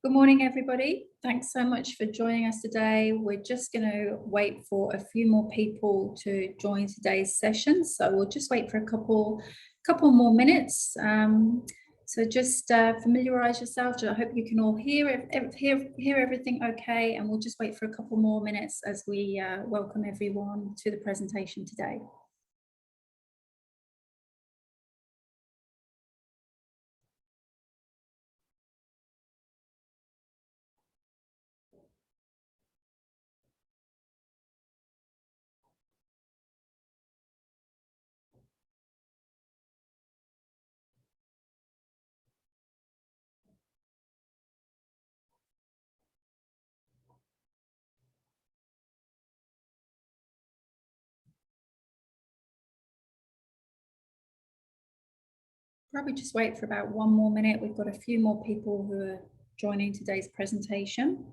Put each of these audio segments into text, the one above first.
Good morning, everybody. Thanks so much for joining us today. We're just going to wait for a few more people to join today's session. So we'll just wait for a couple more minutes. So just familiarize yourself. I hope you can all hear everything okay. And we'll just wait for a couple more minutes as we welcome everyone to the presentation today. Probably just wait for about one more minute. We've got a few more people who are joining today's presentation.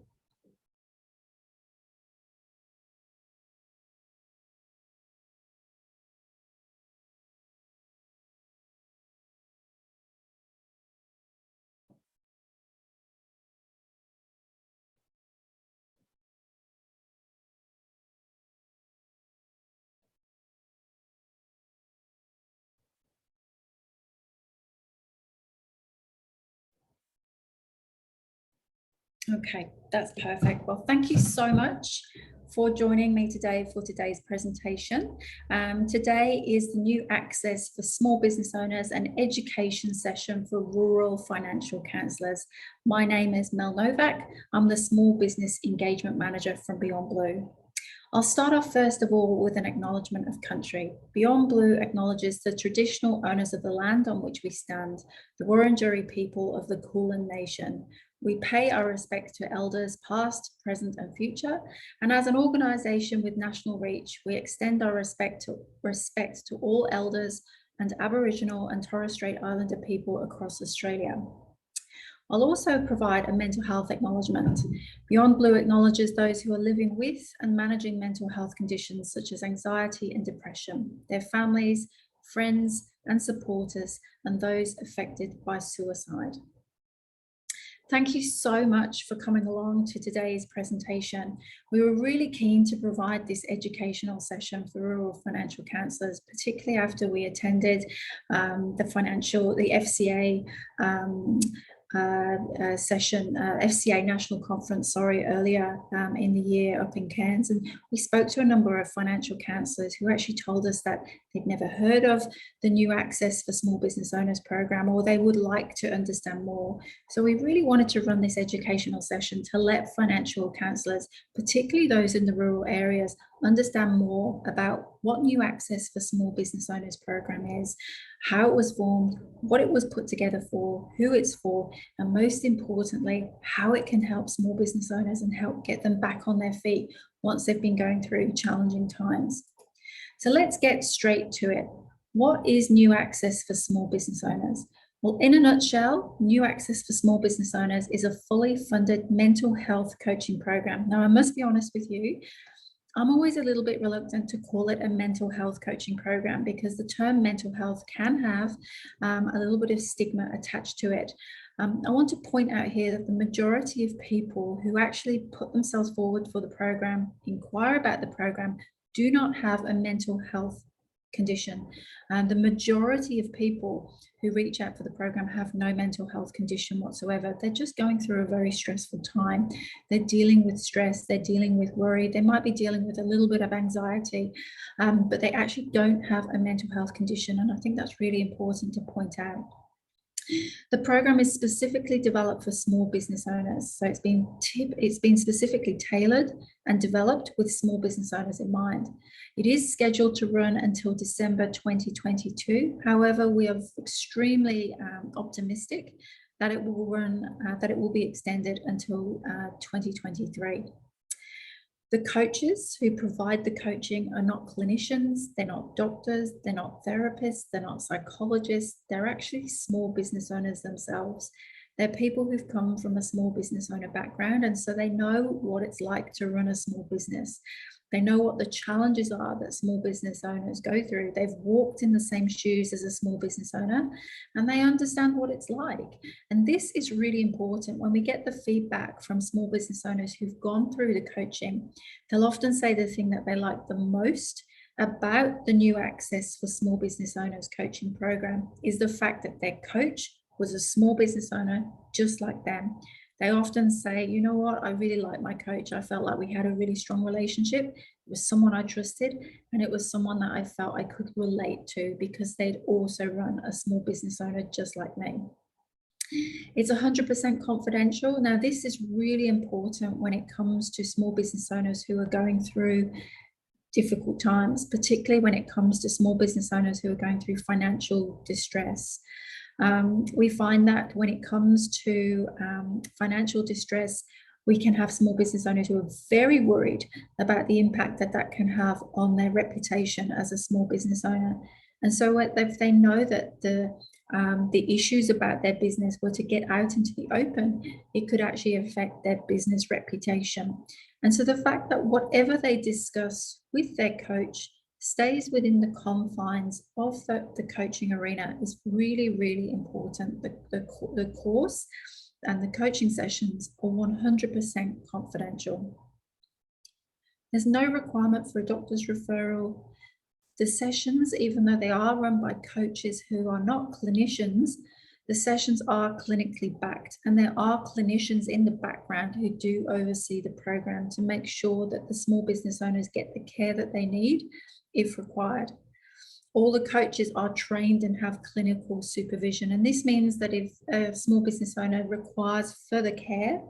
Okay, that's perfect. Well, thank you so much for joining me today for today's presentation. Today is the new access for small business owners and education session for rural financial counsellors. My name is Mel Novak. I'm the Small Business Engagement Manager from Beyond Blue. I'll start off first of all with an acknowledgement of country. Beyond Blue acknowledges the traditional owners of the land on which we stand, the Wurundjeri people of the Kulin Nation. We pay our respect to elders past, present and future, and as an organisation with national reach, we extend our respect to all elders and Aboriginal and Torres Strait Islander people across Australia. I'll also provide a mental health acknowledgement. Beyond Blue acknowledges those who are living with and managing mental health conditions such as anxiety and depression, their families, friends and supporters, and those affected by suicide. Thank you so much for coming along to today's presentation. We were really keen to provide this educational session for rural financial counsellors, particularly after we attended the FCA FCA National Conference, earlier in the year up in Cairns, and we spoke to a number of financial counsellors who actually told us that they'd never heard of the new Access for Small Business Owners program, or they would like to understand more. So we really wanted to run this educational session to let financial counsellors, particularly those in the rural areas, understand more about what New Access for Small Business Owners program is, how it was formed, what it was put together for, who it's for, and most importantly, how it can help small business owners and help get them back on their feet once they've been going through challenging times. So let's get straight to it. What is New Access for Small Business Owners? Well, in a nutshell, New Access for Small Business Owners is a fully funded mental health coaching program. Now, I must be honest with you, I'm always a little bit reluctant to call it a mental health coaching program because the term mental health can have a little bit of stigma attached to it. I want to point out here that the majority of people who actually put themselves forward for the program, inquire about the program, do not have a mental health condition. The majority of people who reach out for the program have no mental health condition whatsoever. They're just going through a very stressful time. They're dealing with stress, they're dealing with worry, they might be dealing with a little bit of anxiety, but they actually don't have a mental health condition. And I think that's really important to point out. The program is specifically developed for small business owners. So it's been specifically tailored and developed with small business owners in mind. It is scheduled to run until December 2022. However, we are extremely optimistic that it will be extended until 2023. The coaches who provide the coaching are not clinicians, they're not doctors, they're not therapists, they're not psychologists, they're actually small business owners themselves. They're people who've come from a small business owner background, and so they know what it's like to run a small business. They know what the challenges are that small business owners go through. They've walked in the same shoes as a small business owner, and they understand what it's like. And this is really important. When we get the feedback from small business owners who've gone through the coaching, they'll often say the thing that they like the most about the new Access for Small Business Owners coaching program is the fact that their coach was a small business owner just like them. They often say, you know what, I really like my coach. I felt like we had a really strong relationship. It was someone I trusted, and it was someone that I felt I could relate to because they'd also run a small business owner just like me. It's 100% confidential. Now, this is really important when it comes to small business owners who are going through difficult times, particularly when it comes to small business owners who are going through financial distress. We find that when it comes to financial distress, we can have small business owners who are very worried about the impact that that can have on their reputation as a small business owner. And so if they know that the issues about their business were to get out into the open, it could actually affect their business reputation. And so the fact that whatever they discuss with their coach stays within the confines of the coaching arena is really, really important. The course and the coaching sessions are 100% confidential. There's no requirement for a doctor's referral. The sessions, even though they are run by coaches who are not clinicians, the sessions are clinically backed, and there are clinicians in the background who do oversee the program to make sure that the small business owners get the care that they need if required. All the coaches are trained and have clinical supervision, and this means that if a small business owner requires further care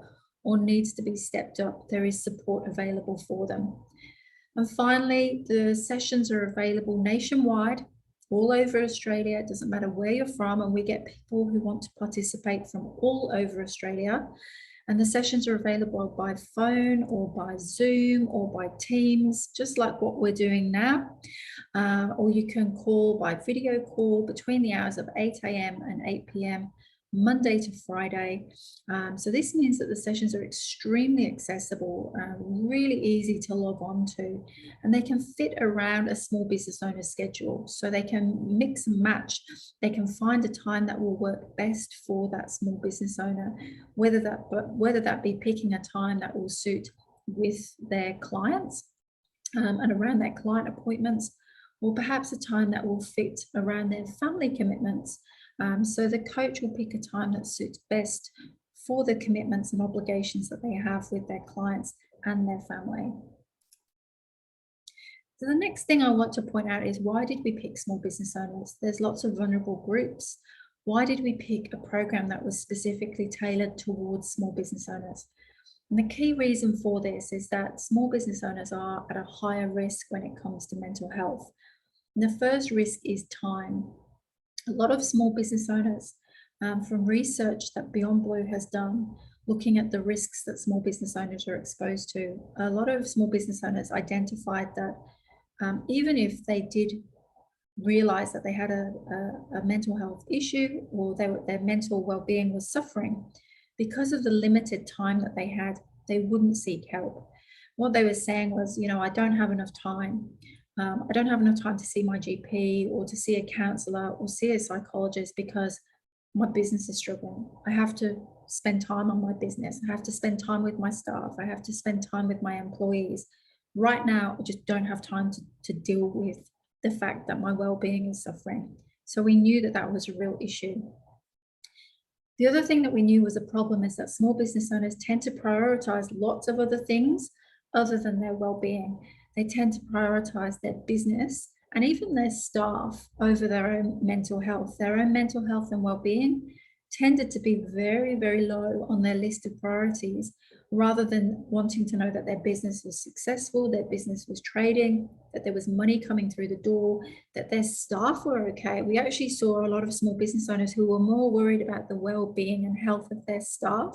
or needs to be stepped up, there is support available for them. And finally, the sessions are available nationwide, all over Australia. It doesn't matter where you're from, and we get people who want to participate from all over Australia. And the sessions are available by phone or by Zoom or by Teams, just like what we're doing now. Or you can call by video call between the hours of 8 a.m. and 8 p.m. Monday to Friday. So this means that the sessions are extremely accessible, really easy to log on to, and they can fit around a small business owner's schedule. So they can mix and match. They can find a time that will work best for that small business owner, whether that be picking a time that will suit with their clients and around their client appointments, or perhaps a time that will fit around their family commitments. So the coach will pick a time that suits best for the commitments and obligations that they have with their clients and their family. So the next thing I want to point out is, why did we pick small business owners? There's lots of vulnerable groups. Why did we pick a program that was specifically tailored towards small business owners? And the key reason for this is that small business owners are at a higher risk when it comes to mental health. And the first risk is time. A lot of small business owners, from research that Beyond Blue has done, looking at the risks that small business owners are exposed to, a lot of small business owners identified that even if they did realize that they had a mental health issue, or their mental well-being was suffering, because of the limited time that they had, they wouldn't seek help. What they were saying was, I don't have enough time. I don't have enough time to see my GP or to see a counsellor or see a psychologist because my business is struggling. I have to spend time on my business. I have to spend time with my staff. I have to spend time with my employees. Right now, I just don't have time to deal with the fact that my well-being is suffering. So we knew that that was a real issue. The other thing that we knew was a problem is that small business owners tend to prioritize lots of other things other than their well-being. They tend to prioritize their business and even their staff over their own mental health. Their own mental health and well-being tended to be very, very low on their list of priorities, rather than wanting to know that their business was successful, their business was trading, that there was money coming through the door, that their staff were okay. We actually saw a lot of small business owners who were more worried about the well-being and health of their staff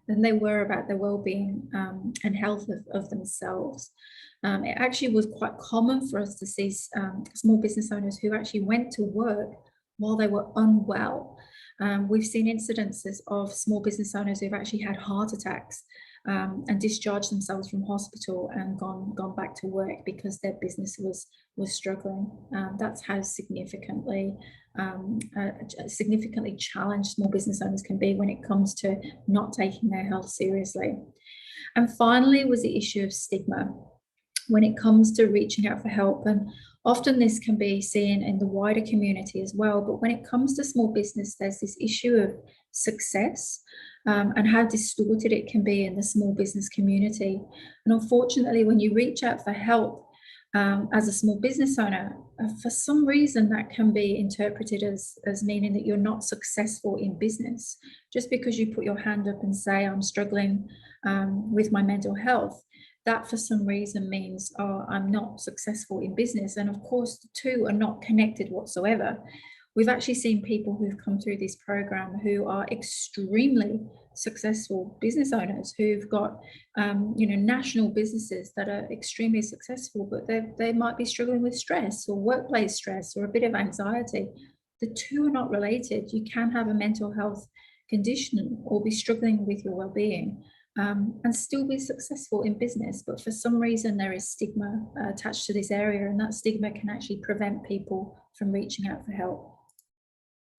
than they were about the well-being and health of themselves. It actually was quite common for us to see small business owners who actually went to work while they were unwell. We've seen incidences of small business owners who've actually had heart attacks and discharged themselves from hospital and gone back to work because their business was struggling. That's how significantly challenged small business owners can be when it comes to not taking their health seriously. And finally was the issue of stigma when it comes to reaching out for help. And often this can be seen in the wider community as well. But when it comes to small business, there's this issue of success and how distorted it can be in the small business community. And unfortunately, when you reach out for help as a small business owner, for some reason that can be interpreted as meaning that you're not successful in business. Just because you put your hand up and say, I'm struggling with my mental health, that for some reason means, oh, I'm not successful in business. And of course, the two are not connected whatsoever. We've actually seen people who've come through this program who are extremely successful business owners who've got, national businesses that are extremely successful, but they might be struggling with stress or workplace stress or a bit of anxiety. The two are not related. You can have a mental health condition or be struggling with your well-being and still be successful in business. But for some reason, there is stigma attached to this area, and that stigma can actually prevent people from reaching out for help.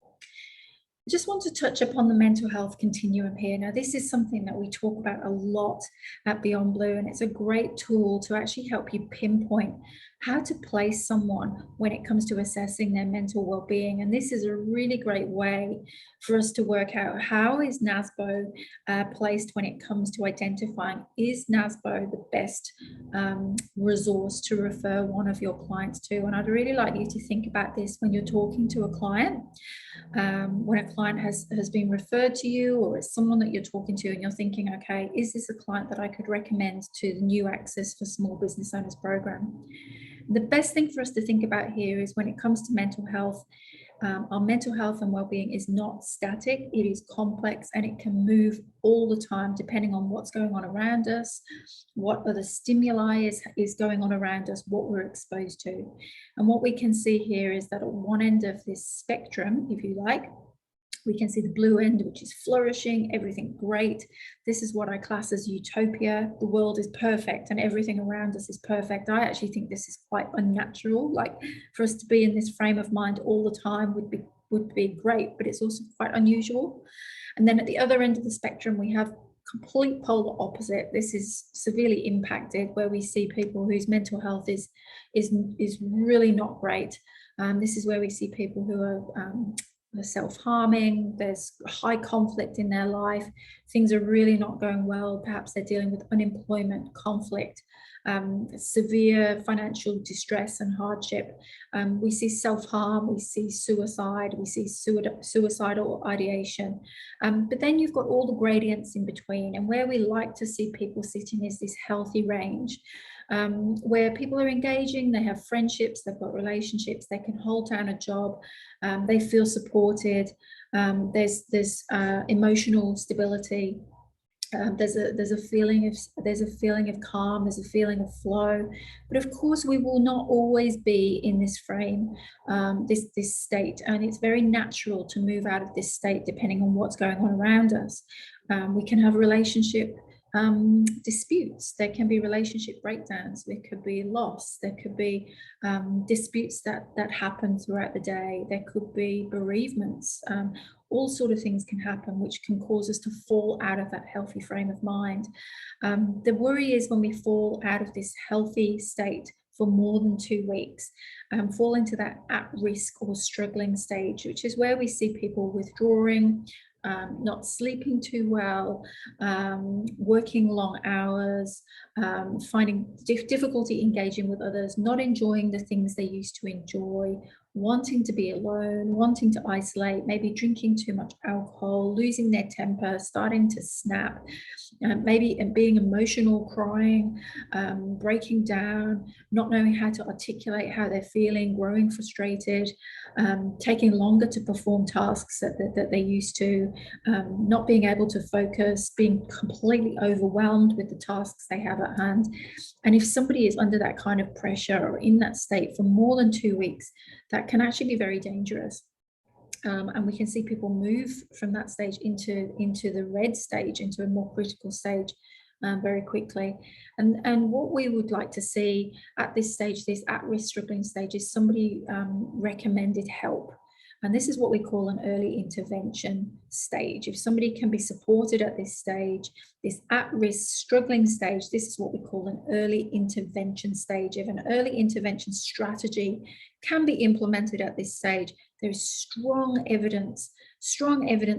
I just want to touch upon the mental health continuum here. Now, this is something that we talk about a lot at Beyond Blue, and it's a great tool to actually help you pinpoint how to place someone when it comes to assessing their mental well-being. And this is a really great way for us to work out how is NASBO placed when it comes to identifying, is NASBO the best resource to refer one of your clients to? And I'd really like you to think about this when you're talking to a client. When a client has been referred to you, or it's someone that you're talking to and you're thinking, okay, is this a client that I could recommend to the New Access for Small Business Owners program? The best thing for us to think about here is when it comes to mental health, our mental health and well-being is not static, it is complex, and it can move all the time depending on what's going on around us, what other stimuli is going on around us, what we're exposed to. And what we can see here is that at one end of this spectrum, if you like, we can see the blue end, which is flourishing, everything great. This is what I class as utopia. The world is perfect and everything around us is perfect. I actually think this is quite unnatural. Like, for us to be in this frame of mind all the time would be great, but it's also quite unusual. And then at the other end of the spectrum, we have complete polar opposite. This is severely impacted, where we see people whose mental health is really not great. This is where we see people who are self-harming, there's high conflict in their life, things are really not going well, perhaps they're dealing with unemployment, conflict, severe financial distress and hardship. We see self-harm, we see suicide, we see suicidal ideation. But then you've got all the gradients in between, and where we like to see people sitting is this healthy range. Where people are engaging, they have friendships, they've got relationships, they can hold down a job, they feel supported, there's emotional stability, there's a feeling of calm, there's a feeling of flow. But of course, we will not always be in this frame, this state, and it's very natural to move out of this state depending on what's going on around us. We can have relationship disputes, there can be relationship breakdowns, there could be loss, there could be disputes that happen throughout the day, there could be bereavements, all sort of things can happen which can cause us to fall out of that healthy frame of mind. The worry is when we fall out of this healthy state for more than 2 weeks, fall into that at-risk or struggling stage, which is where we see people withdrawing, not sleeping too well, working long hours, finding difficulty engaging with others, not enjoying the things they used to enjoy, wanting to be alone, wanting to isolate, maybe drinking too much alcohol, losing their temper, starting to snap, maybe being emotional, crying, breaking down, not knowing how to articulate how they're feeling, growing frustrated, taking longer to perform tasks that they used to, not being able to focus, being completely overwhelmed with the tasks they have at hand. And if somebody is under that kind of pressure or in that state for more than 2 weeks, that can actually be very dangerous. And we can see people move from that stage into the red stage, into a more critical stage, very quickly. And what we would like to see at this stage, this at-risk struggling stage, is somebody recommended help. And this is what we call an early intervention stage. If somebody can be supported at this stage, this at-risk struggling stage, this is what we call an early intervention stage. If an early intervention strategy can be implemented at this stage, there is strong evidence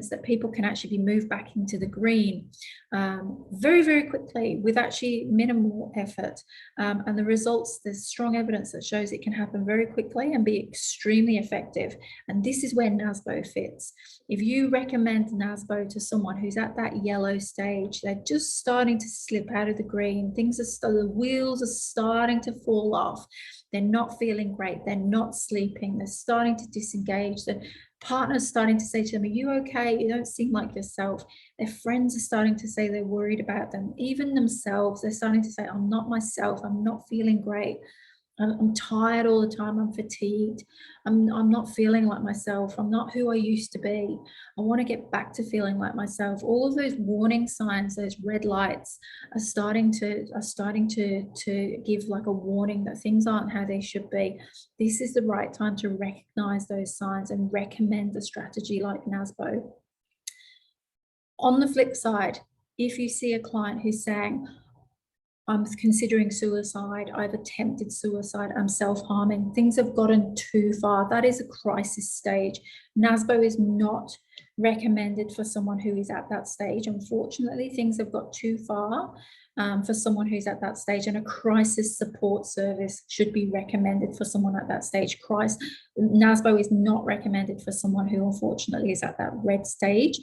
that people can actually be moved back into the green very, very quickly with actually minimal effort. And the results, there's strong evidence that shows it can happen very quickly and be extremely effective. And this is where NASBO fits. If you recommend NASBO to someone who's at that yellow stage, they're just starting to slip out of the green, the wheels are starting to fall off, they're not feeling great, they're not sleeping, they're starting to disengage, the partner's starting to say to them, are you okay? You don't seem like yourself. Their friends are starting to say they're worried about them. Even themselves, they're starting to say, I'm not myself, I'm not feeling great. I'm tired all the time, I'm fatigued, I'm not feeling like myself, I'm not who I used to be, I want to get back to feeling like myself. All of those warning signs, those red lights are starting to give like a warning that things aren't how they should be. This is the right time to recognize those signs and recommend a strategy like NASBO. On the flip side, if you see a client who's saying, I'm considering suicide, I've attempted suicide, I'm self-harming, things have gotten too far, that is a crisis stage. NASBO is not recommended for someone who is at that stage. Unfortunately, things have got too far for someone who's at that stage, and a crisis support service should be recommended for someone at that stage. NASBO is not recommended for someone who unfortunately is at that red stage.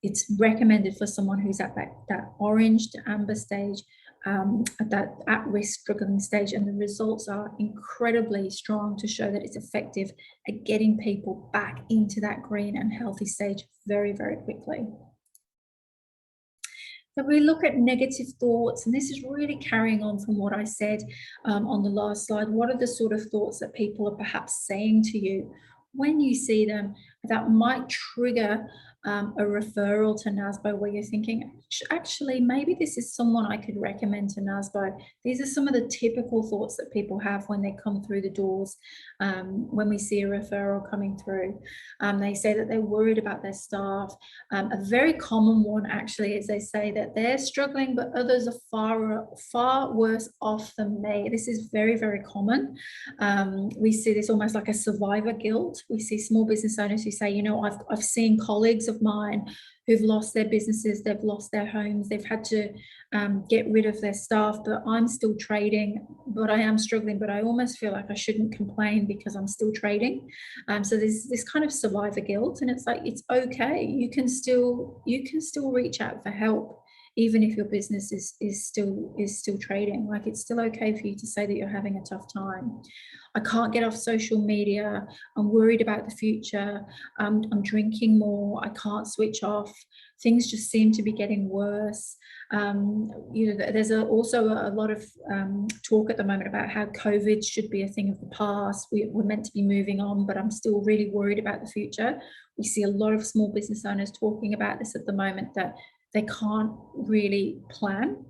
It's recommended for someone who's at that orange to amber stage, at that at-risk struggling stage, and the results are incredibly strong to show that it's effective at getting people back into that green and healthy stage very, very quickly. So we look at negative thoughts, and this is really carrying on from what I said on the last slide. What are the sort of thoughts that people are perhaps saying to you when you see them that might trigger a referral to NASBO, where you're thinking, actually, maybe this is someone I could recommend to NASBO. These are some of the typical thoughts that people have when they come through the doors, when we see a referral coming through. They say that they're worried about their staff. A very common one, actually, is they say that they're struggling, but others are far worse off than me. This is very, very common. We see this almost like a survivor guilt. We see small business owners who say, you know, I've seen colleagues of mine who've lost their businesses, they've lost their homes, they've had to get rid of their staff, but I'm still trading, but I am struggling, but I almost feel like I shouldn't complain because I'm still trading. So there's this kind of survivor guilt, and it's like, it's okay, you can still reach out for help even if your business is still trading. Like, it's still okay for you to say that you're having a tough time. I can't get off social media, I'm worried about the future, I'm drinking more, I can't switch off, things just seem to be getting worse. You know, there's also a lot of talk at the moment about how COVID should be a thing of the past. We're meant to be moving on, but I'm still really worried about the future. We see a lot of small business owners talking about this at the moment, that they can't really plan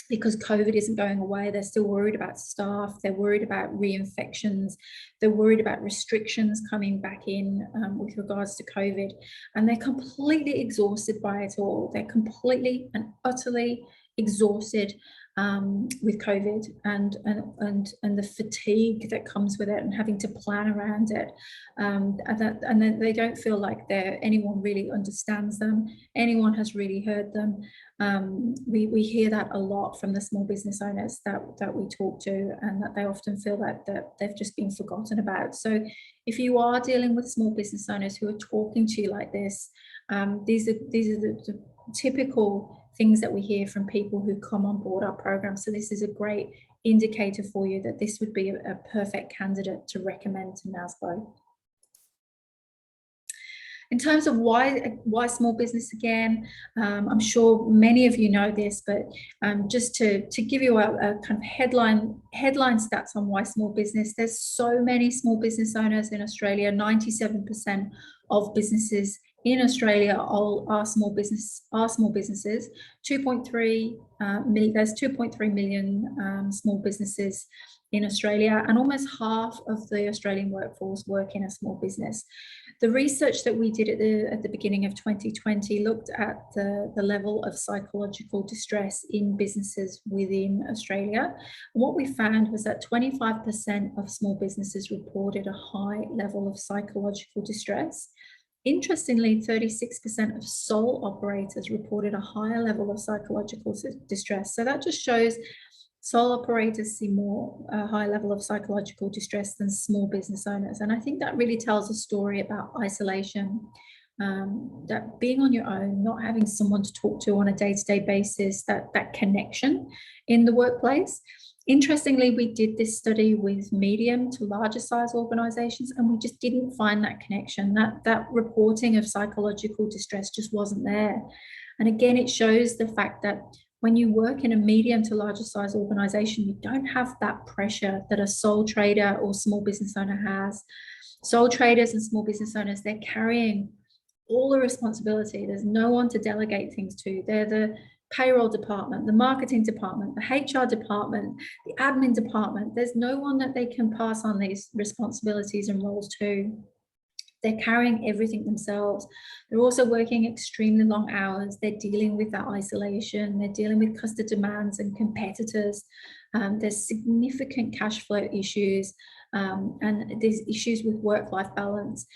because COVID isn't going away. They're still worried about staff, they're worried about reinfections, they're worried about restrictions coming back in with regards to COVID, and they're completely exhausted by it all. They're completely and utterly exhausted with COVID and the fatigue that comes with it, and having to plan around it, and then they don't feel like anyone really understands them, anyone has really heard them. We hear that a lot from the small business owners that we talk to, and that they often feel that they've just been forgotten about. So if you are dealing with small business owners who are talking to you like this, these are the typical things that we hear from people who come on board our program. So this is a great indicator for you that this would be a perfect candidate to recommend to NASBO. In terms of why small business, again, I'm sure many of you know this, but just to give you a kind of headline stats on why small business, there's so many small business owners in Australia. 97% of businesses in Australia are small businesses. 2.3 million. There's 2.3 million small businesses in Australia, and almost half of the Australian workforce work in a small business. The research that we did at the beginning of 2020 looked at the level of psychological distress in businesses within Australia. And what we found was that 25% of small businesses reported a high level of psychological distress. Interestingly, 36% of sole operators reported a higher level of psychological distress. So that just shows sole operators see more high level of psychological distress than small business owners. And I think that really tells a story about isolation, that being on your own, not having someone to talk to on a day-to-day basis, that connection in the workplace. Interestingly, we did this study with medium to larger size organizations, and we just didn't find that connection. That reporting of psychological distress just wasn't there. And again, it shows the fact that when you work in a medium to larger size organization, you don't have that pressure that a sole trader or small business owner has. Sole traders and small business owners, they're carrying all the responsibility. There's no one to delegate things to. They're the payroll department, the marketing department, the HR department, the admin department. There's no one that they can pass on these responsibilities and roles to. They're carrying everything themselves. They're also working extremely long hours. They're dealing with that isolation. They're dealing with customer demands and competitors. There's significant cash flow issues, and there's issues with work-life balance.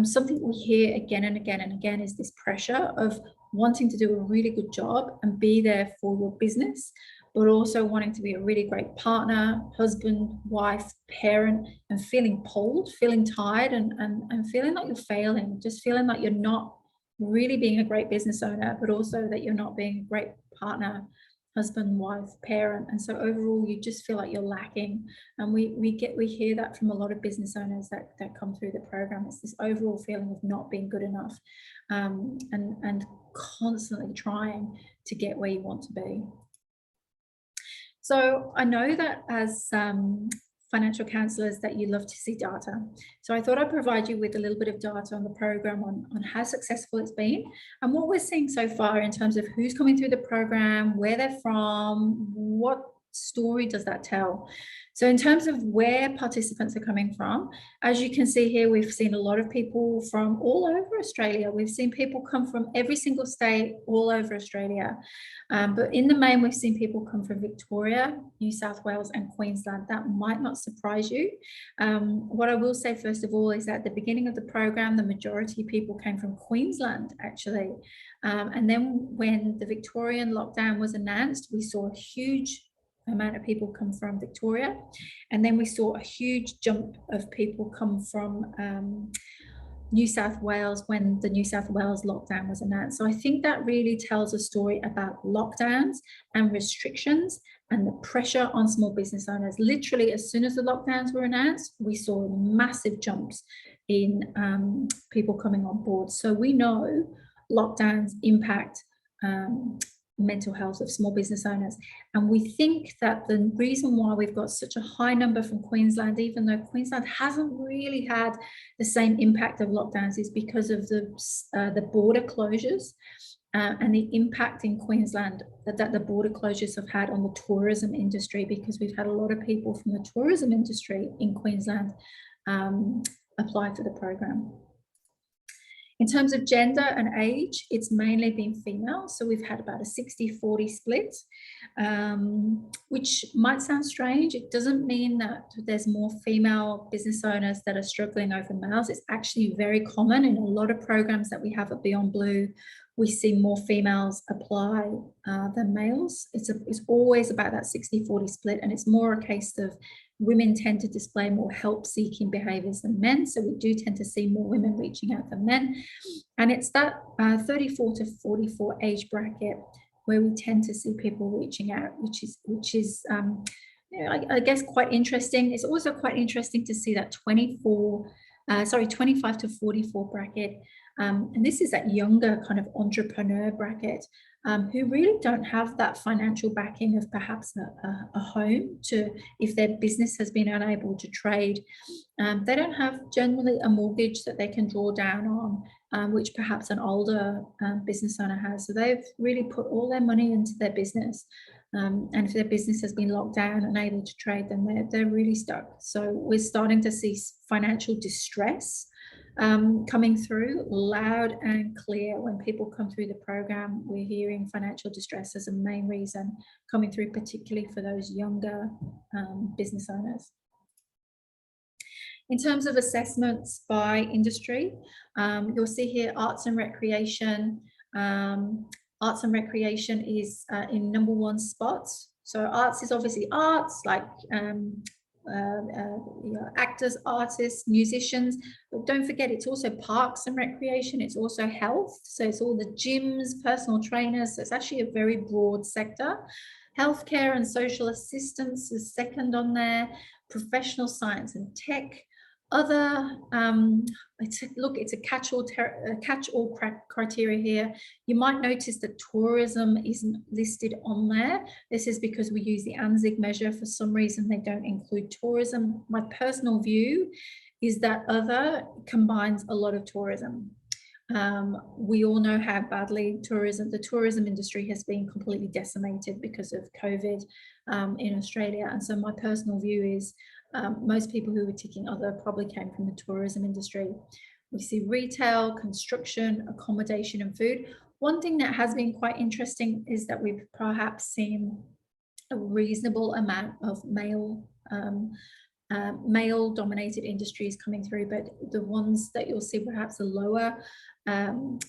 Something we hear again and again and again is this pressure of wanting to do a really good job and be there for your business, but also wanting to be a really great partner, husband, wife, parent, and feeling pulled, feeling tired, and feeling like you're failing, just feeling like you're not really being a great business owner, but also that you're not being a great partner, husband, wife, parent. And so overall, you just feel like you're lacking. And we hear that from a lot of business owners that come through the program. It's this overall feeling of not being good enough, and constantly trying to get where you want to be. So I know that as financial counsellors that you love to see data. So I thought I'd provide you with a little bit of data on the program on how successful it's been and what we're seeing so far in terms of who's coming through the program, where they're from, what story does that tell. So in terms of where participants are coming from, as you can see here, we've seen a lot of people from all over Australia. We've seen people come from every single state all over Australia. But in the main, we've seen people come from Victoria, New South Wales and Queensland. That might not surprise you. What I will say, first of all, is that at the beginning of the program, the majority of people came from Queensland, actually. And then when the Victorian lockdown was announced, we saw a huge amount of people come from Victoria, and then we saw a huge jump of people come from New South Wales when the New South Wales lockdown was announced. So I think that really tells a story about lockdowns and restrictions and the pressure on small business owners. Literally, as soon as the lockdowns were announced, we saw massive jumps in people coming on board. So we know lockdowns impact mental health of small business owners. And we think that the reason why we've got such a high number from Queensland, even though Queensland hasn't really had the same impact of lockdowns, is because of the border closures and the impact in Queensland that the border closures have had on the tourism industry, because we've had a lot of people from the tourism industry in Queensland apply for the program. In terms of gender and age, it's mainly been female. So we've had about a 60-40 split, which might sound strange. It doesn't mean that there's more female business owners that are struggling over males. It's actually very common in a lot of programs that we have at Beyond Blue. We see more females apply than males. It's always about that 60-40 split, and it's more a case of women tend to display more help-seeking behaviours than men, so we do tend to see more women reaching out than men. And it's that 34 to 44 age bracket where we tend to see people reaching out, which is you know, I guess quite interesting. It's also quite interesting to see that 25 to 44 bracket And this is that younger kind of entrepreneur bracket who really don't have that financial backing of perhaps a home to, if their business has been unable to trade. They don't have generally a mortgage that they can draw down on, which perhaps an older business owner has. So they've really put all their money into their business. And if their business has been locked down and unable to trade, then they're really stuck. So we're starting to see financial distress coming through loud and clear. When people come through the program, we're hearing financial distress as a main reason coming through, particularly for those younger business owners. In terms of assessments by industry, you'll see here arts and recreation. Arts and recreation is in #1 spot. So arts is obviously arts, like actors, artists, musicians, but don't forget it's also parks and recreation, it's also health, so it's all the gyms, personal trainers, so it's actually a very broad sector. Healthcare and social assistance is second on there, professional science and tech. Other, it's a catch-all criteria here. You might notice that tourism isn't listed on there. This is because we use the ANZIG measure. For some reason, they don't include tourism. My personal view is that other combines a lot of tourism. We all know how badly the tourism industry has been completely decimated because of COVID in Australia. And so my personal view is most people who were ticking other probably came from the tourism industry. We see retail, construction, accommodation and food. One thing that has been quite interesting is that we've perhaps seen a reasonable amount of male-dominated industries coming through, but the ones that you'll see perhaps the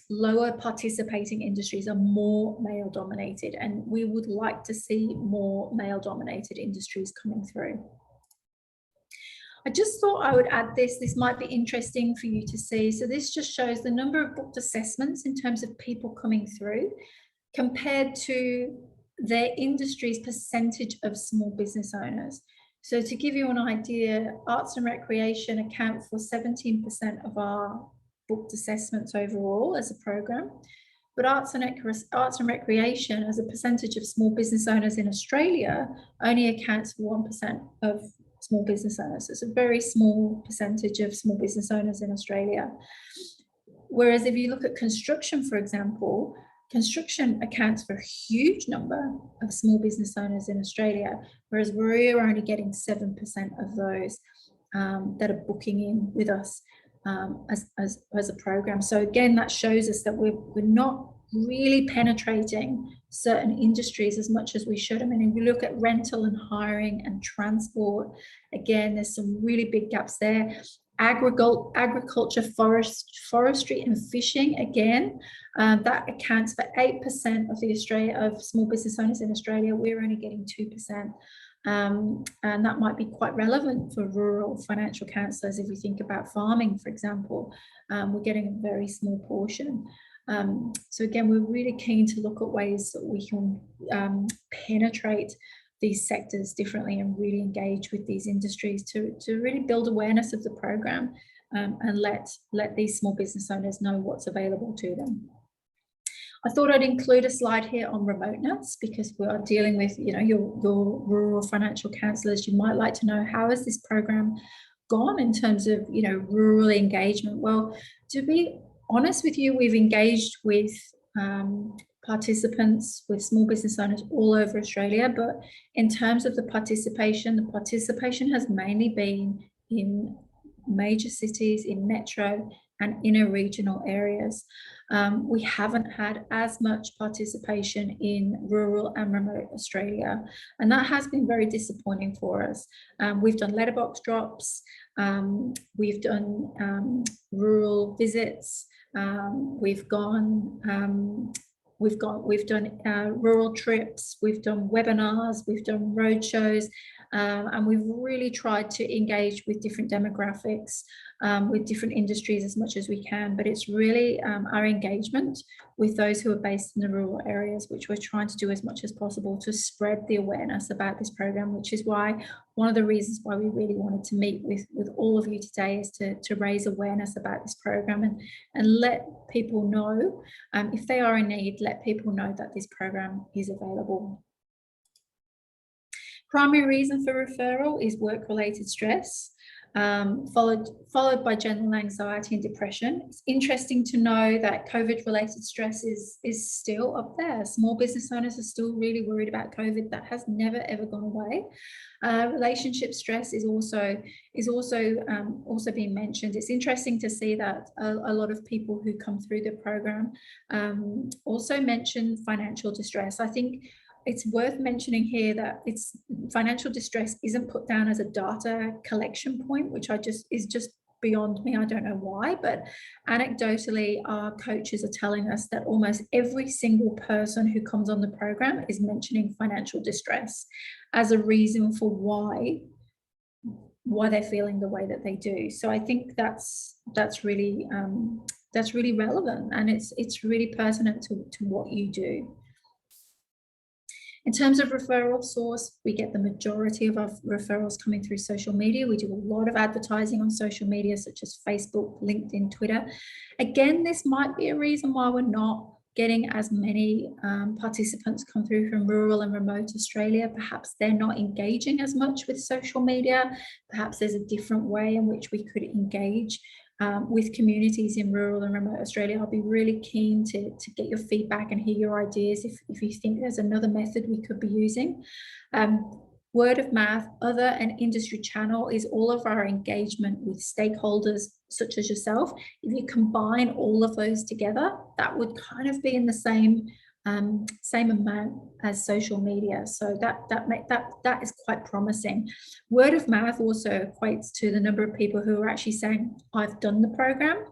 lower participating industries are more male-dominated, and we would like to see more male-dominated industries coming through. I just thought I would add this. This might be interesting for you to see. So this just shows the number of booked assessments in terms of people coming through compared to their industry's percentage of small business owners. So to give you an idea, arts and recreation account for 17% of our booked assessments overall as a program. But arts and recreation as a percentage of small business owners in Australia only accounts for 1% of small business owners. So it's a very small percentage of small business owners in Australia. Whereas if you look at construction, for example, construction accounts for a huge number of small business owners in Australia, whereas we're only getting 7% of those that are booking in with us as a program. So again, that shows us that we're not really penetrating certain industries as much as we should. I mean, if you look at rental and hiring and transport, again, there's some really big gaps there. Agriculture, forestry and fishing, again, that accounts for 8% of small business owners in Australia. We're only getting 2%. And that might be quite relevant for rural financial counsellors. If we think about farming, for example, we're getting a very small portion. So again, we're really keen to look at ways that we can penetrate these sectors differently and really engage with these industries to really build awareness of the program and let these small business owners know what's available to them. I thought I'd include a slide here on remoteness because we are dealing with, your rural financial counsellors. You might like to know, how has this program gone in terms of, rural engagement? Well, to be honest with you, we've engaged with participants, with small business owners all over Australia, but in terms of the participation has mainly been in major cities, in metro and inner regional areas. We haven't had as much participation in rural and remote Australia, and that has been very disappointing for us. We've done letterbox drops, we've done rural visits, we've done rural trips, we've done webinars, we've done road shows, And we've really tried to engage with different demographics, with different industries as much as we can, but it's really our engagement with those who are based in the rural areas, which we're trying to do as much as possible to spread the awareness about this program, which is why one of the reasons why we really wanted to meet with all of you today is to raise awareness about this program and let people know, if they are in need, let people know that this program is available. Primary reason for referral is work-related stress, followed by general anxiety and depression. It's interesting to know that COVID-related stress is still up there. Small business owners are still really worried about COVID. That has never ever gone away. Relationship stress is also being mentioned. It's interesting to see that a lot of people who come through the program also mention financial distress. I think it's worth mentioning here that financial distress isn't put down as a data collection point, which is just beyond me. I don't know why, but anecdotally, our coaches are telling us that almost every single person who comes on the program is mentioning financial distress as a reason for why they're feeling the way that they do. So I think that's really relevant, and it's really pertinent to what you do. In terms of referral source, we get the majority of our referrals coming through social media. We do a lot of advertising on social media, such as Facebook, LinkedIn, Twitter. Again, this might be a reason why we're not getting as many participants come through from rural and remote Australia. Perhaps they're not engaging as much with social media. Perhaps there's a different way in which we could engage with communities in rural and remote Australia. I'll be really keen to get your feedback and hear your ideas if you think there's another method we could be using. Word of mouth, other and industry channel is all of our engagement with stakeholders such as yourself. If you combine all of those together, that would kind of be in the same amount as social media. So that is quite promising. Word of mouth also equates to the number of people who are actually saying, I've done the program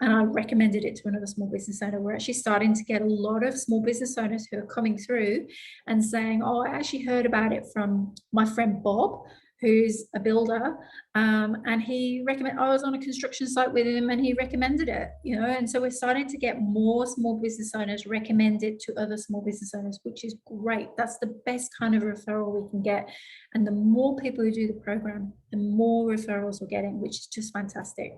and I recommended it to another small business owner. We're actually starting to get a lot of small business owners who are coming through and saying, oh, I actually heard about it from my friend Bob, who's a builder, and he recommended, I was on a construction site with him and he recommended it, and so we're starting to get more small business owners recommend it to other small business owners, which is great. That's the best kind of referral we can get, and the more people who do the program, the more referrals we're getting, which is just fantastic.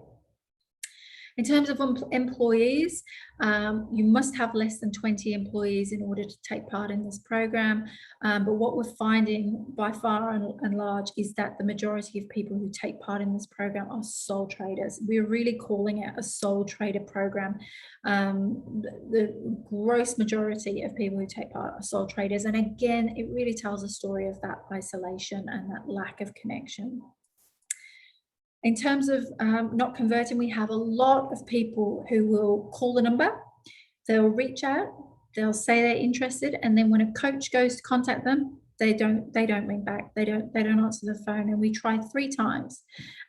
In terms of employees, you must have less than 20 employees in order to take part in this program. But what we're finding by far and large is that the majority of people who take part in this program are sole traders. We're really calling it a sole trader program. The gross majority of people who take part are sole traders. And again, it really tells a story of that isolation and that lack of connection. In terms of not converting, we have a lot of people who will call the number, they'll reach out, they'll say they're interested, and then when a coach goes to contact them, they don't ring back, they don't answer the phone, and we try 3 times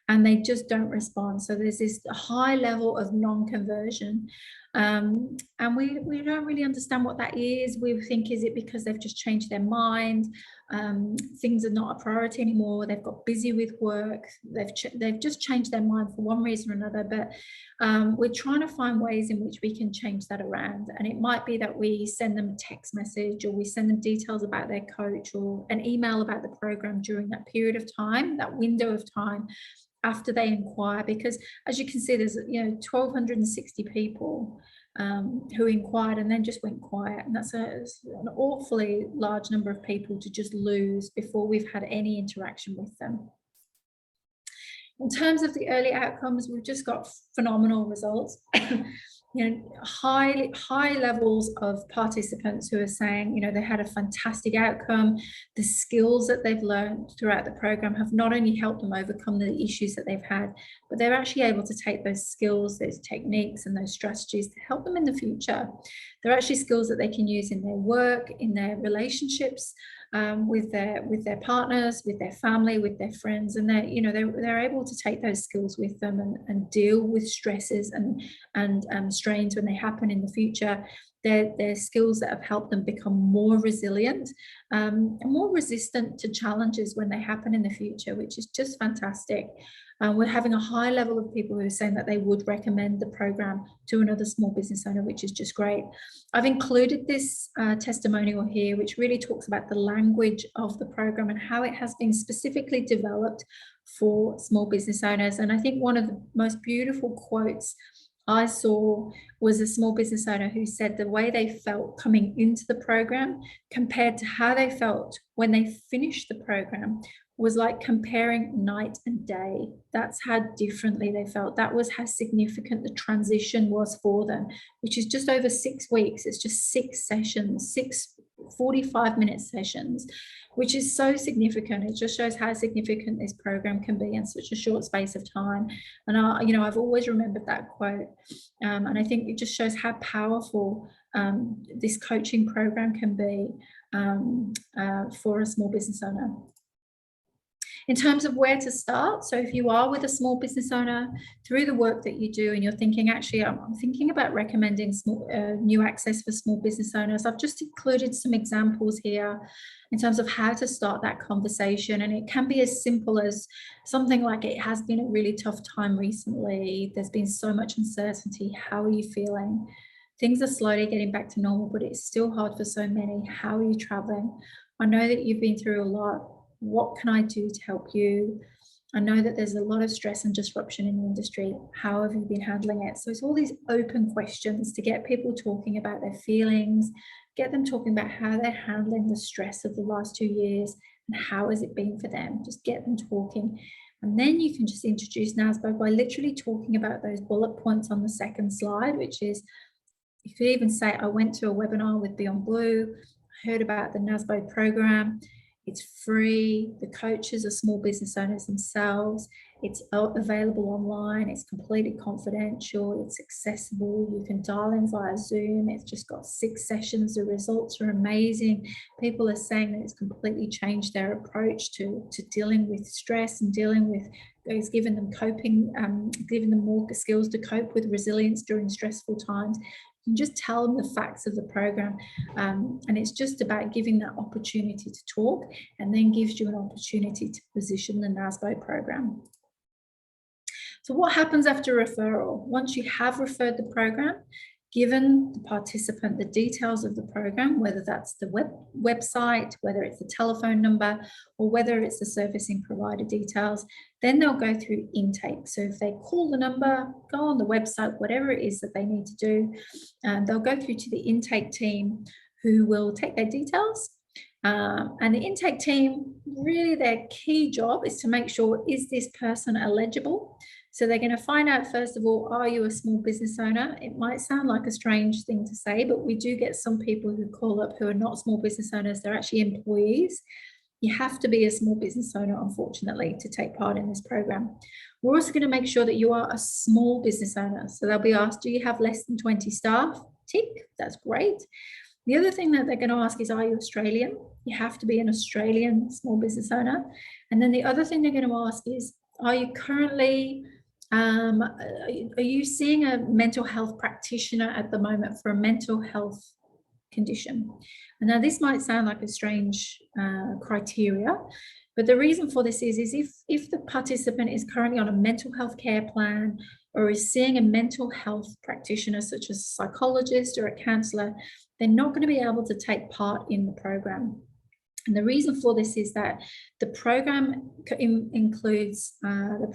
and they just don't respond. So there's this high level of non-conversion, and we don't really understand what that is. We think, is it because they've just changed their mind? Things are not a priority anymore, they've got busy with work, they've just changed their mind for one reason or another. But we're trying to find ways in which we can change that around, and it might be that we send them a text message, or we send them details about their coach, or an email about the program during that period of time, that window of time after they inquire, because as you can see, there's 1,260 people who inquired and then just went quiet, and that's an awfully large number of people to just lose before we've had any interaction with them. In terms of the early outcomes, we've just got phenomenal results. High levels of participants who are saying, they had a fantastic outcome. The skills that they've learned throughout the program have not only helped them overcome the issues that they've had, but they're actually able to take those skills, those techniques, and those strategies to help them in the future. They're actually skills that they can use in their work, in their relationships, with their partners, with their family, with their friends, and they're able to take those skills with them and deal with stresses and strains when they happen in the future. They're skills that have helped them become more resilient, and more resistant to challenges when they happen in the future, which is just fantastic. We're having a high level of people who are saying that they would recommend the program to another small business owner, which is just great. I've included this testimonial here, which really talks about the language of the program and how it has been specifically developed for small business owners. And I think one of the most beautiful quotes I saw was a small business owner who said the way they felt coming into the program compared to how they felt when they finished the program was like comparing night and day. That's how differently they felt. That was how significant the transition was for them, which is just over 6 weeks. It's just 6 sessions, 6 45-minute sessions, which is so significant. It just shows how significant this program can be in such a short space of time. And I've always remembered that quote, and I think it just shows how powerful this coaching program can be for a small business owner. In terms of where to start, so if you are with a small business owner, through the work that you do and you're thinking, actually, I'm thinking about recommending new access for small business owners, I've just included some examples here in terms of how to start that conversation. And it can be as simple as something like, it has been a really tough time recently. There's been so much uncertainty. How are you feeling? Things are slowly getting back to normal, but it's still hard for so many. How are you traveling? I know that you've been through a lot. What can I do to help you? I know that there's a lot of stress and disruption in the industry. How have you been handling it? So it's all these open questions to get people talking about their feelings, get them talking about how they're handling the stress of the last 2 years and how has it been for them. Just get them talking. And then you can just introduce NASBO by literally talking about those bullet points on the second slide, which is, you could even say, I went to a webinar with Beyond Blue, heard about the NASBO program. It's free. The coaches are small business owners themselves. It's available online. It's completely confidential. It's accessible. You can dial in via Zoom. It's just got 6 sessions. The results are amazing. People are saying that it's completely changed their approach to dealing with stress and dealing with, it's given them coping, giving them more skills to cope with resilience during stressful times. You can just tell them the facts of the program, and it's just about giving that opportunity to talk, and then gives you an opportunity to position the NASBO program. So what happens after referral? Once you have referred the program, given the participant the details of the program, whether that's the website, whether it's the telephone number, or whether it's the servicing provider details, then they'll go through intake. So if they call the number, go on the website, whatever it is that they need to do, they'll go through to the intake team who will take their details. And the intake team, really their key job is to make sure, is this person eligible? So they're going to find out, first of all, are you a small business owner? It might sound like a strange thing to say, but we do get some people who call up who are not small business owners. They're actually employees. You have to be a small business owner, unfortunately, to take part in this program. We're also going to make sure that you are a small business owner. So they'll be asked, do you have less than 20 staff? Tick, that's great. The other thing that they're going to ask is, are you Australian? You have to be an Australian small business owner. And then the other thing they're going to ask is, are you currently, are you seeing a mental health practitioner at the moment for a mental health condition? And now this might sound like a strange criteria, but the reason for this is if the participant is currently on a mental health care plan or is seeing a mental health practitioner, such as a psychologist or a counsellor, they're not going to be able to take part in the program. And the reason for this is that the program includes, the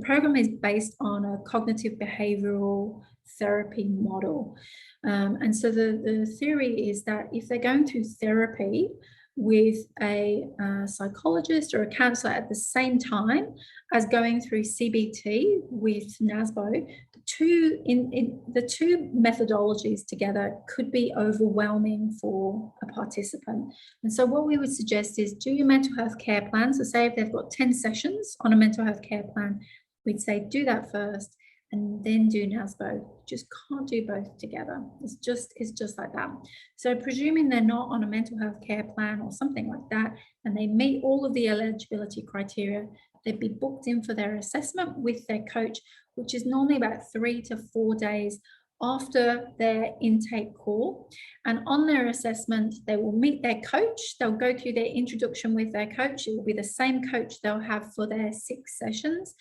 program is based on a cognitive behavioural therapy model. And so the theory is that if they're going through therapy with a psychologist or a counsellor at the same time as going through CBT with NASBO, the two methodologies together could be overwhelming for a participant. And so what we would suggest is do your mental health care plan. So say if they've got 10 sessions on a mental health care plan, we'd say do that first. and then do NASBO. Just can't do both together. It's just like that. So presuming they're not on a mental health care plan or something like that, and they meet all of the eligibility criteria, they'd be booked in for their assessment with their coach, which is normally about 3 to 4 days after their intake call. And on their assessment, they will meet their coach. They'll go through their introduction with their coach. It will be the same coach they'll have for their 6 sessions.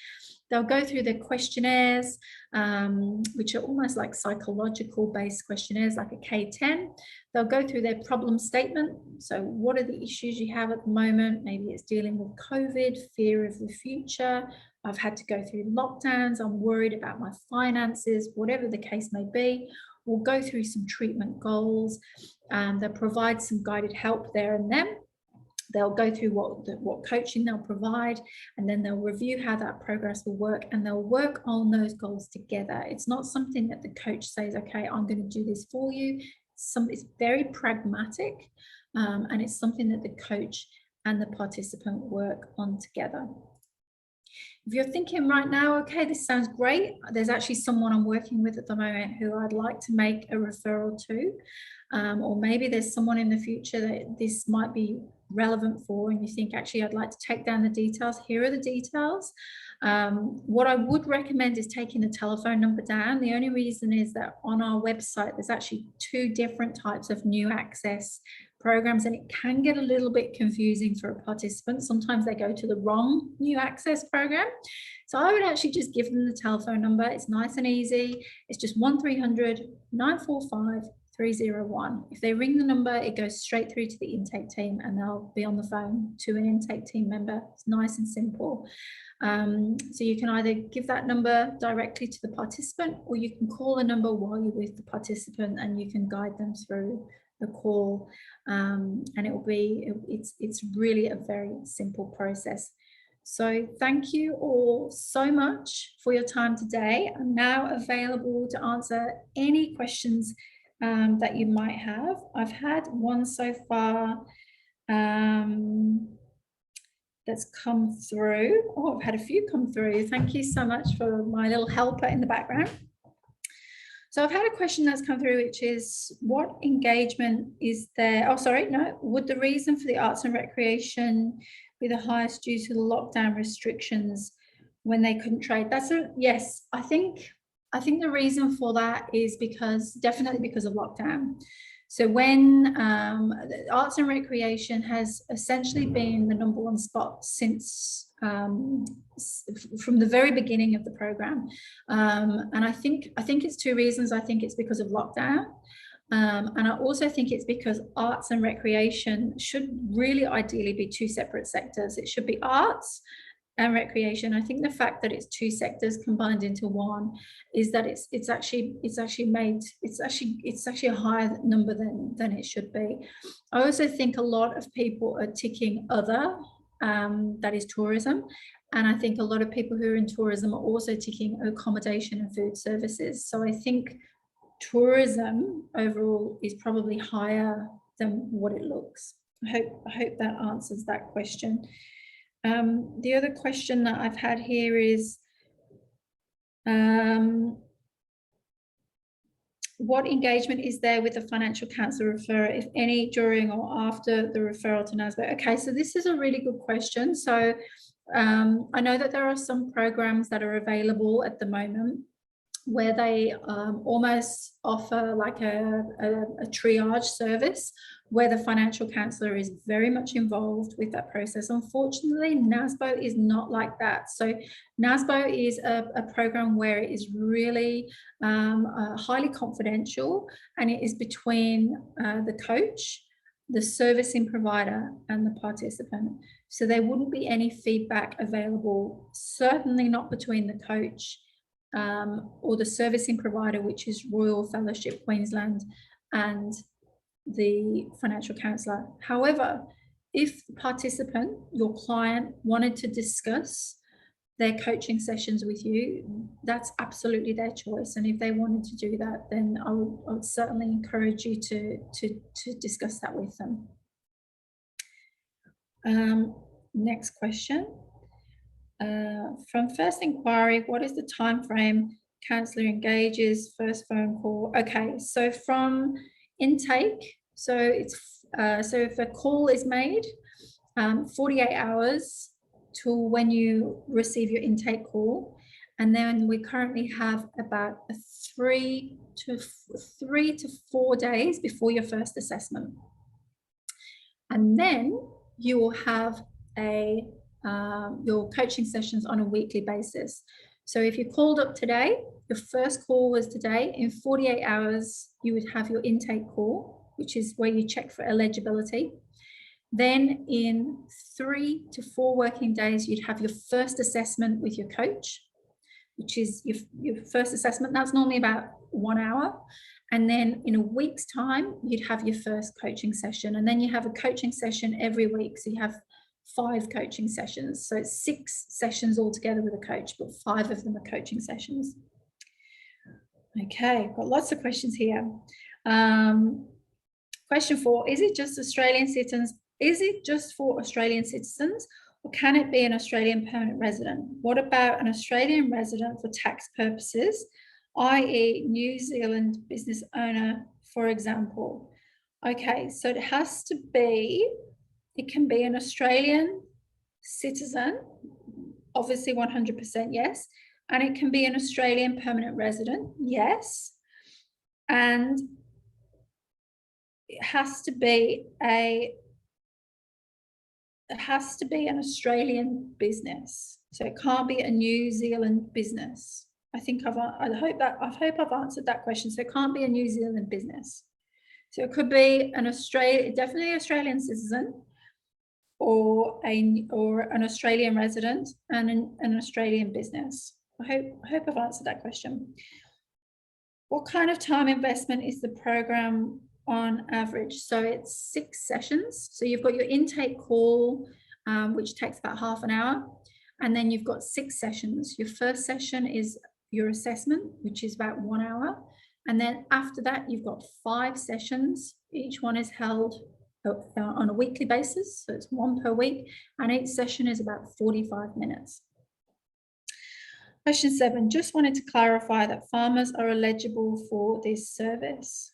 They'll go through the questionnaires, which are almost like psychological based questionnaires, like a K10. They'll go through their problem statement. So what are the issues you have at the moment? Maybe it's dealing with COVID, fear of the future. I've had to go through lockdowns. I'm worried about my finances, whatever the case may be. We'll go through some treatment goals. They'll provide some guided help there and then. They'll go through what coaching they'll provide, and then they'll review how that progress will work, and they'll work on those goals together. It's not something that the coach says, okay, I'm going to do this for you. It's very pragmatic, and it's something that the coach and the participant work on together. If you're thinking right now, okay, this sounds great, there's actually someone I'm working with at the moment who I'd like to make a referral to, or maybe there's someone in the future that this might be relevant for, and you think, actually, I'd like to take down the details. Here are the details. What I would recommend is taking the telephone number down. The only reason is that on our website, there's actually 2 different types of new access programs, and it can get a little bit confusing for a participant. Sometimes they go to the wrong new access program. So I would actually just give them the telephone number. It's nice and easy. It's just 1300 945 301. If they ring the number, it goes straight through to the intake team, and they'll be on the phone to an intake team member. It's nice and simple. So you can either give that number directly to the participant, or you can call the number while you're with the participant, and you can guide them through the call. And it's really a very simple process. So thank you all so much for your time today. I'm now available to answer any questions that you might have. I've had one so far that's come through. Oh, I've had a few come through. Thank you so much for my little helper in the background. So I've had a question that's come through, which is, what engagement is there? Oh, sorry, no. Would the reason for the arts and recreation be the highest due to the lockdown restrictions when they couldn't trade? Yes. I think the reason for that is definitely because of lockdown. So when arts and recreation has essentially been the #1 spot since from the very beginning of the program, and I think it's 2 reasons. I think it's because of lockdown, and I also think it's because arts and recreation should really ideally be 2 separate sectors. It should be arts and recreation. I think the fact that it's 2 sectors combined into one is that it's actually a higher number than it should be. I also think a lot of people are ticking other, that is tourism, and I think a lot of people who are in tourism are also ticking accommodation and food services. So I think tourism overall is probably higher than what it looks. I hope that answers that question. The other question that I've had here is, what engagement is there with the financial counsellor referrer, if any, during or after the referral to NASBO? Okay, so this is a really good question. So I know that there are some programs that are available at the moment where they almost offer like a triage service where the financial counsellor is very much involved with that process. Unfortunately, NASBO is not like that. So NASBO is a program where it is really highly confidential, and it is between the coach, the servicing provider, and the participant. So there wouldn't be any feedback available, certainly not between the coach or the servicing provider, which is Royal Fellowship Queensland, and the financial counsellor. However, if the participant, your client, wanted to discuss their coaching sessions with you, that's absolutely their choice. And if they wanted to do that, then I would certainly encourage you to discuss that with them. Next question. From first inquiry, what is the time frame counsellor engages, first phone call. Okay, so from intake, so it's so if a call is made, 48 hours to when you receive your intake call, and then we currently have about 3 to 4 days before your first assessment, and then you will have your coaching sessions on a weekly basis. So if you called up today, your first call was today, in 48 hours, you would have your intake call, which is where you check for eligibility. Then in 3 to 4 working days, you'd have your first assessment with your coach, which is your first assessment. That's normally about 1 hour. And then in a week's time, you'd have your first coaching session. And then you have a coaching session every week. So you have 5 coaching sessions. So it's 6 sessions altogether with a coach, but 5 of them are coaching sessions. Okay, got lots of questions here. Question 4, is it just Australian citizens? Is it just for Australian citizens, or can it be an Australian permanent resident? What about an Australian resident for tax purposes, i.e. New Zealand business owner, for example? Okay, so it has to be, it can be an Australian citizen, obviously 100% yes, and it can be an Australian permanent resident, yes, and it has to be an Australian business, so it can't be a New Zealand business. I hope I've answered that question. So it can't be a New Zealand business. So it could be definitely an Australian citizen, or an Australian resident, and an Australian business. I hope I've answered that question. What kind of time investment is the program on average? So it's 6 sessions. So you've got your intake call, which takes about half an hour, and then you've got 6 sessions. Your first session is your assessment, which is about 1 hour, and then after that you've got 5 sessions. Each one is held on a weekly basis, so it's 1 per week, and each session is about 45 minutes. Question 7, just wanted to clarify that farmers are eligible for this service.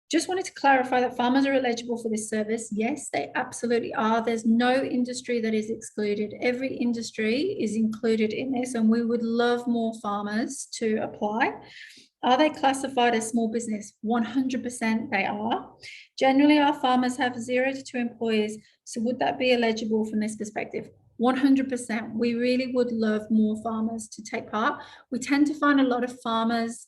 Just wanted to clarify that farmers are eligible for this service. Yes, they absolutely are. There's no industry that is excluded. Every industry is included in this, and we would love more farmers to apply. Are they classified as small business? 100% they are. Generally, our farmers have 0 to 2 employees. So would that be eligible from this perspective? 100%. We really would love more farmers to take part. We tend to find a lot of farmers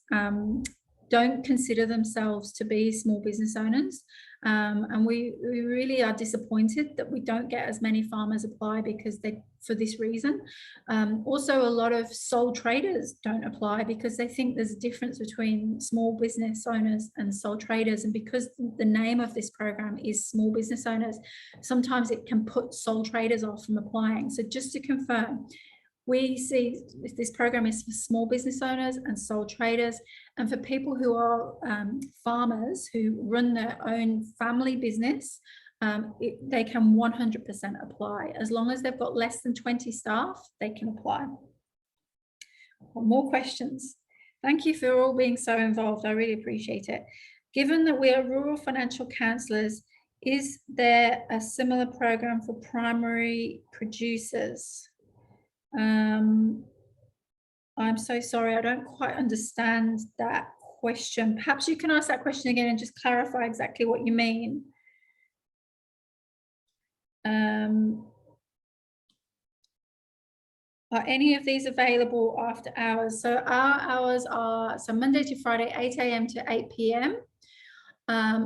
don't consider themselves to be small business owners. And we really are disappointed that we don't get as many farmers apply for this reason. Also, a lot of sole traders don't apply because they think there's a difference between small business owners and sole traders. And because the name of this program is small business owners, sometimes it can put sole traders off from applying. So just to confirm, we see this program is for small business owners and sole traders, and for people who are farmers who run their own family business. They can 100% apply. As long as they've got less than 20 staff, they can apply. More questions. Thank you for all being so involved. I really appreciate it. Given that we are rural financial counsellors, is there a similar program for primary producers? I'm so sorry, I don't quite understand that question. Perhaps you can ask that question again and just clarify exactly what you mean. Are any of these available after hours? So our hours are Monday to Friday, 8 a.m. to 8 p.m.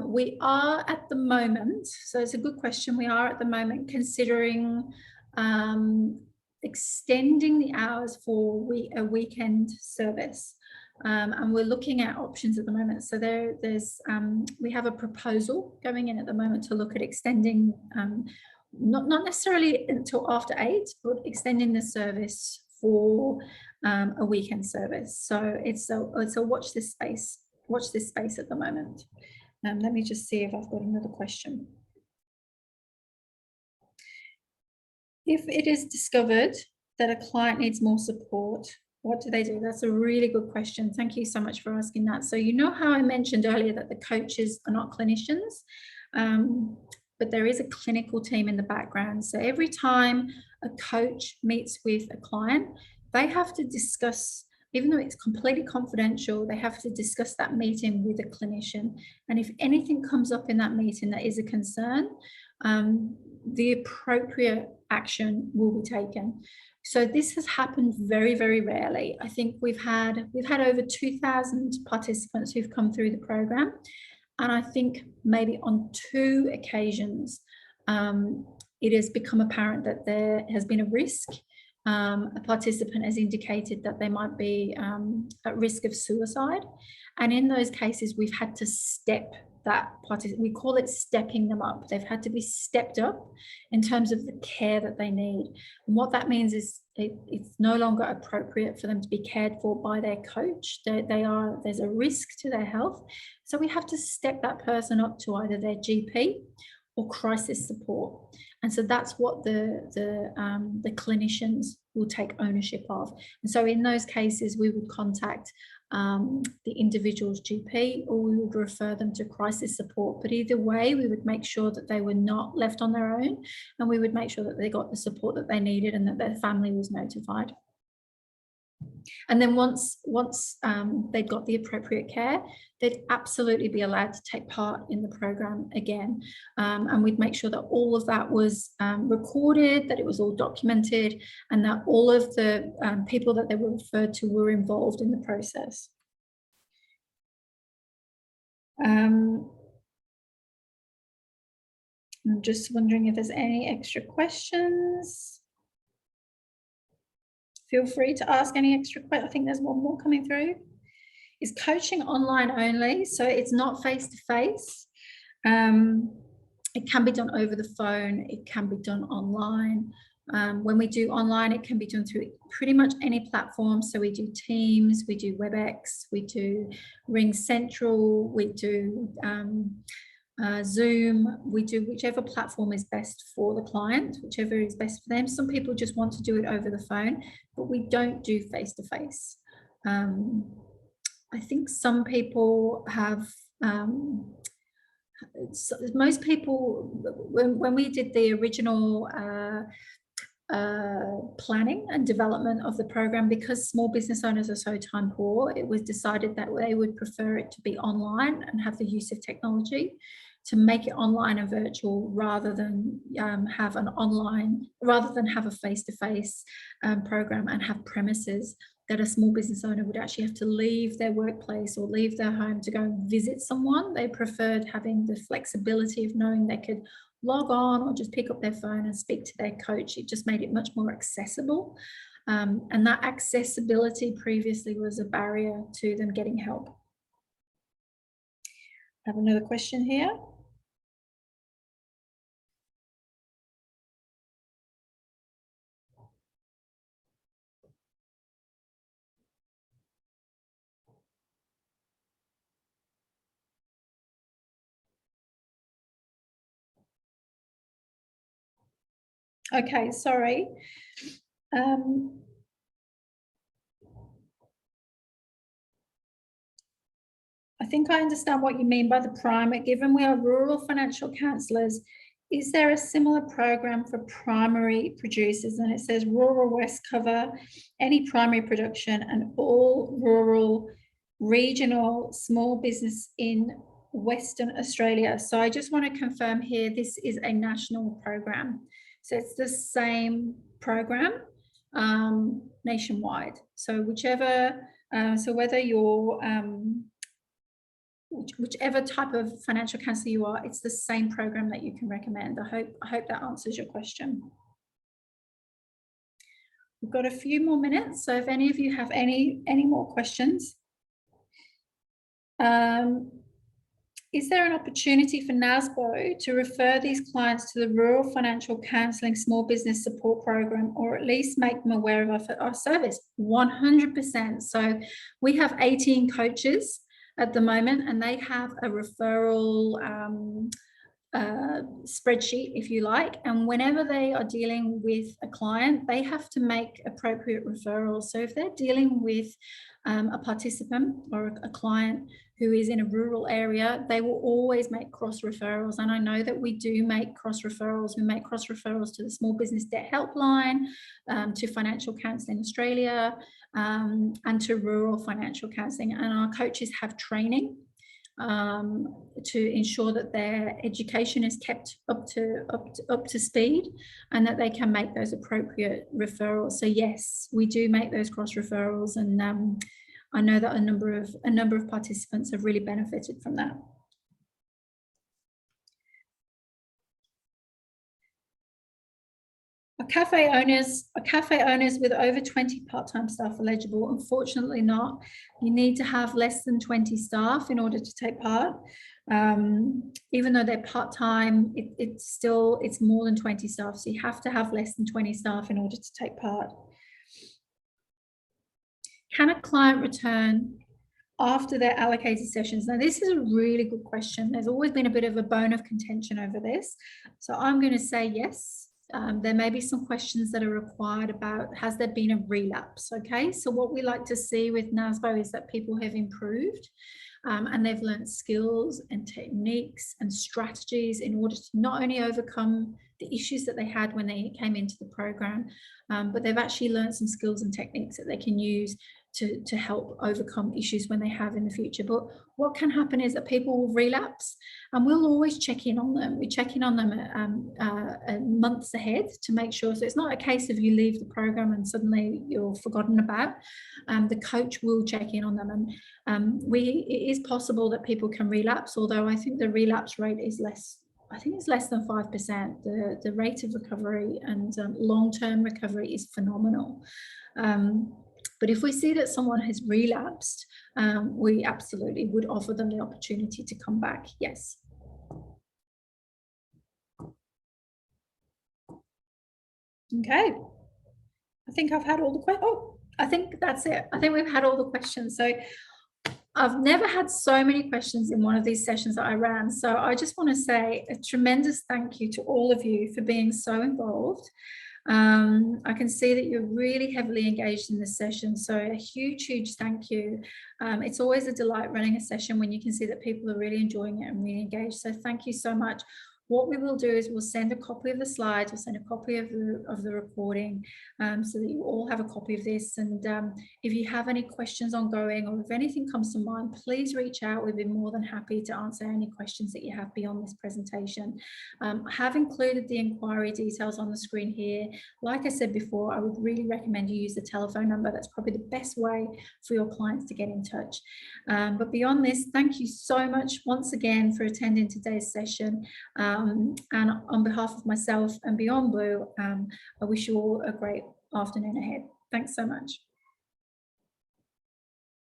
We are at the moment, so it's a good question, we are at the moment considering extending the hours for a weekend service, and we're looking at options at the moment. So we have a proposal going in at the moment to look at extending, not necessarily until after 8, but extending the service for a weekend service. So it's a watch this space at the moment. Let me just see if I've got another question. If it is discovered that a client needs more support, What do they do? That's a really good question. Thank you so much for asking that. So you know how I mentioned earlier that the coaches are not clinicians, but there is a clinical team in the background. So every time a coach meets with a client, they have to discuss, even though it's completely confidential, they have to discuss that meeting with a clinician. And if anything comes up in that meeting that is a concern, the appropriate action will be taken. So this has happened very, very rarely. I think we've had over 2,000 participants who've come through the program, and I think maybe on 2 occasions it has become apparent that there has been a risk. A participant has indicated that they might be at risk of suicide, and in those cases we've had to step that participant. We call it stepping them up. They've had to be stepped up in terms of the care that they need. And what that means is it's no longer appropriate for them to be cared for by their coach. There's a risk to their health. So we have to step that person up to either their GP or crisis support. And so that's what the clinicians will take ownership of. And so in those cases, we would contact the individual's GP, or we would refer them to crisis support. But either way, we would make sure that they were not left on their own, and we would make sure that they got the support that they needed and that their family was notified. And then once they'd got the appropriate care, they'd absolutely be allowed to take part in the program again. And we'd make sure that all of that was recorded, that it was all documented, and that all of the people that they were referred to were involved in the process. I'm just wondering if there's any extra questions. Feel free to ask any extra questions. I think there's one more coming through. Is coaching online only? So it's not face-to-face. It can be done over the phone. It can be done online. When we do online, it can be done through pretty much any platform. So we do Teams, we do WebEx, we do Ring Central, we do Zoom, we do whichever platform is best for the client, whichever is best for them. Some people just want to do it over the phone, but we don't do face-to-face. I think some people have, most people, when we did the original planning and development of the program, because small business owners are so time poor, it was decided that they would prefer it to be online and have the use of technology to make it online and virtual, rather than have a face-to-face program and have premises that a small business owner would actually have to leave their workplace or leave their home to go and visit someone. They preferred having the flexibility of knowing they could log on or just pick up their phone and speak to their coach. It just made it much more accessible. And that accessibility previously was a barrier to them getting help. I have another question here. Okay, sorry. I think I understand what you mean by the primary. Given we are rural financial counsellors, is there a similar program for primary producers? And it says rural West cover any primary production and all rural regional small business in Western Australia. So I just want to confirm here, this is a national program. So it's the same program nationwide. So whichever, so whether you're whichever type of financial counsellor you are, it's the same program that you can recommend. I hope that answers your question. We've got a few more minutes, so if any of you have any more questions. Is there an opportunity for NASBO to refer these clients to the Rural Financial Counselling Small Business Support Program, or at least make them aware of our service? 100%. So we have 18 coaches at the moment, and they have a referral spreadsheet, if you like, and whenever they are dealing with a client, they have to make appropriate referrals. So if they're dealing with a participant or a client who is in a rural area, they will always make cross referrals. And I know that we do make cross referrals. We make cross referrals to the Small Business Debt Helpline, to Financial Counselling Australia, and to rural financial counselling. And our coaches have training to ensure that their education is kept up to speed, and that they can make those appropriate referrals. So yes, we do make those cross referrals, and I know that a number of participants have really benefited from that. Are cafe owners with over 20 part-time staff eligible? Unfortunately not. You need to have less than 20 staff in order to take part. Even though they're part-time, it's more than 20 staff. So you have to have less than 20 staff in order to take part. Can a client return after their allocated sessions? Now, this is a really good question. There's always been a bit of a bone of contention over this. So I'm going to say yes. There may be some questions that are required about, has there been a relapse? Okay, so what we like to see with NASBO is that people have improved, and they've learned skills and techniques and strategies in order to not only overcome the issues that they had when they came into the program, but they've actually learned some skills and techniques that they can use to help overcome issues when they have in the future. But what can happen is that people will relapse, and we'll always check in on them. We check in on them months ahead to make sure. So it's not a case of you leave the program and suddenly you're forgotten about. The coach will check in on them, and it is possible that people can relapse, although I think the relapse rate is less. I think it's less than 5%. The rate of recovery and long-term recovery is phenomenal. But if we see that someone has relapsed, we absolutely would offer them the opportunity to come back. Yes. Okay. I think I've had all the questions. Oh, I think that's it. I think we've had all the questions. So I've never had so many questions in one of these sessions that I ran. So I just want to say a tremendous thank you to all of you for being so involved. I can see that you're really heavily engaged in this session, so a huge thank you. It's always a delight running a session when you can see that people are really enjoying it and really engaged, so thank you so much. What we will do is we'll send a copy of the slides, we'll send a copy of the recording, so that you all have a copy of this. And if you have any questions ongoing, or if anything comes to mind, please reach out. We'd be more than happy to answer any questions that you have beyond this presentation. I have included the inquiry details on the screen here. Like I said before, I would really recommend you use the telephone number. That's probably the best way for your clients to get in touch. But beyond this, thank you so much once again for attending today's session. And on behalf of myself and Beyond Blue, I wish you all a great afternoon ahead. Thanks so much.